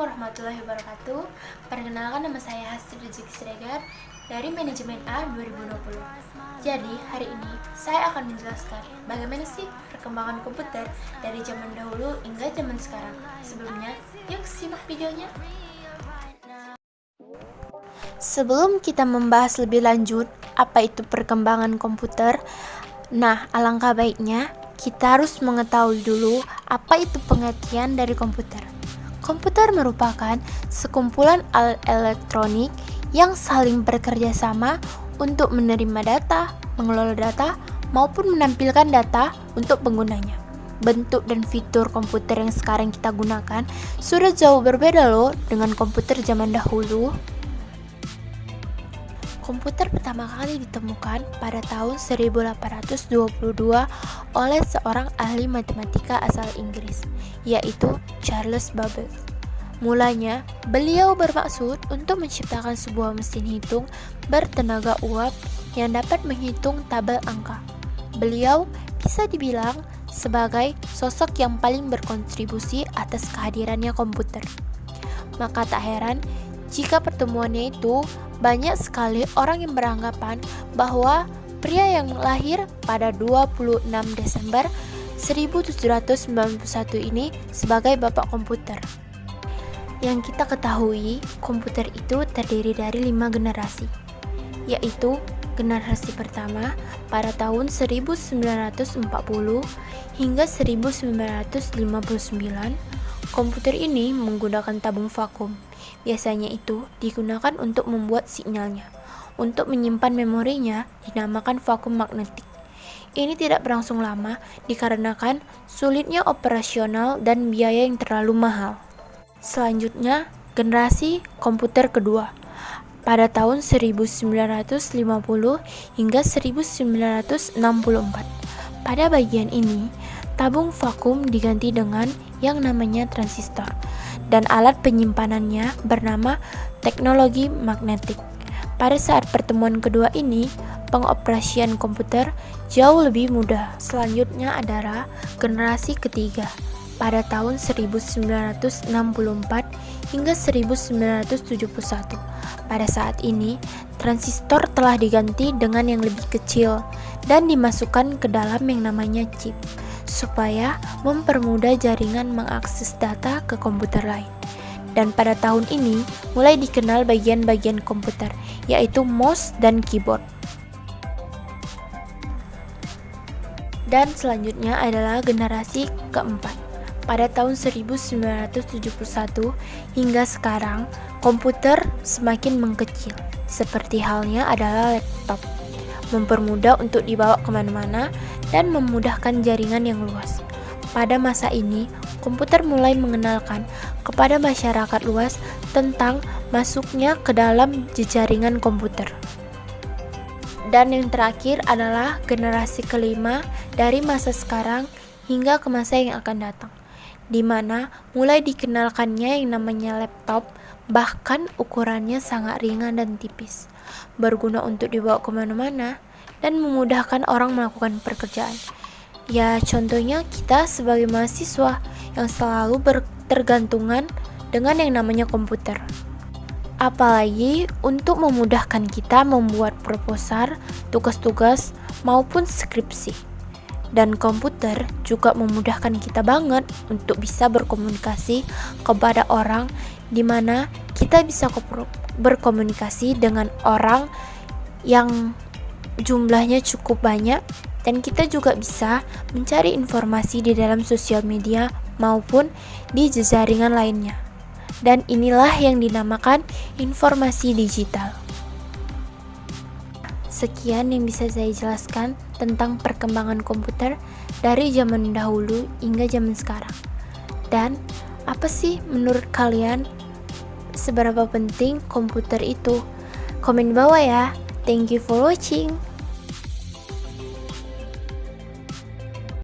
warahmatullahi wabarakatuh. Perkenalkan, nama saya Hasti Rizky Siregar dari Manajemen A 2020. Jadi, hari ini saya akan menjelaskan bagaimana sih perkembangan komputer dari zaman dahulu hingga zaman sekarang. Sebelumnya, yuk simak videonya. Sebelum kita membahas lebih lanjut apa itu perkembangan komputer, alangkah baiknya kita harus mengetahui dulu apa itu pengertian dari komputer. Komputer merupakan sekumpulan alat elektronik yang saling bekerja sama untuk menerima data, mengelola data, maupun menampilkan data untuk penggunanya. Bentuk dan fitur komputer yang sekarang kita gunakan sudah jauh berbeda loh dengan komputer zaman dahulu. Komputer pertama kali ditemukan pada tahun 1822 oleh seorang ahli matematika asal Inggris, yaitu Charles Babbage. Mulanya, beliau bermaksud untuk menciptakan sebuah mesin hitung bertenaga uap yang dapat menghitung tabel angka. Beliau bisa dibilang sebagai sosok yang paling berkontribusi atas kehadirannya komputer. Maka tak heran jika pertemuannya itu banyak sekali orang yang beranggapan bahwa pria yang lahir pada 26 Desember 1791 ini sebagai bapak komputer. Yang kita ketahui, komputer itu terdiri dari 5 generasi, yaitu generasi pertama pada tahun 1940 hingga 1959. Komputer ini menggunakan tabung vakum. Biasanya itu digunakan untuk membuat sinyalnya. Untuk menyimpan memorinya dinamakan vakum magnetik. Ini tidak berlangsung lama dikarenakan sulitnya operasional dan biaya yang terlalu mahal. Selanjutnya, generasi komputer kedua pada tahun 1950 hingga 1964. Pada bagian ini, tabung vakum diganti dengan yang namanya transistor, dan alat penyimpanannya bernama teknologi magnetik. Pada saat pertemuan kedua ini, pengoperasian komputer jauh lebih mudah. Selanjutnya adalah generasi ketiga pada tahun 1964 hingga 1971. Pada saat ini, transistor telah diganti dengan yang lebih kecil dan dimasukkan ke dalam yang namanya chip, supaya mempermudah jaringan mengakses data ke komputer lain. Dan pada tahun ini mulai dikenal bagian-bagian komputer, yaitu mouse dan keyboard. Dan selanjutnya adalah generasi keempat. Pada tahun 1971 hingga sekarang, komputer semakin mengkecil, seperti halnya adalah laptop, mempermudah untuk dibawa kemana-mana dan memudahkan jaringan yang luas. Pada masa ini, komputer mulai mengenalkan kepada masyarakat luas tentang masuknya ke dalam jejaringan komputer. Dan yang terakhir adalah generasi kelima dari masa sekarang hingga ke masa yang akan datang, di mana mulai dikenalkannya yang namanya laptop, bahkan ukurannya sangat ringan dan tipis, berguna untuk dibawa kemana-mana dan memudahkan orang melakukan pekerjaan. Ya, contohnya kita sebagai mahasiswa yang selalu bertergantungan dengan yang namanya komputer. Apalagi untuk memudahkan kita membuat proposal, tugas-tugas, maupun skripsi. Dan komputer juga memudahkan kita banget untuk bisa berkomunikasi kepada orang, di mana kita bisa berkomunikasi dengan orang yang jumlahnya cukup banyak, dan kita juga bisa mencari informasi di dalam sosial media maupun di jejaringan lainnya. Dan inilah yang dinamakan informasi digital. Sekian yang bisa saya jelaskan tentang perkembangan komputer dari zaman dahulu hingga zaman sekarang. Dan apa sih menurut kalian seberapa penting komputer itu? Komen di bawah ya. Thank you for watching.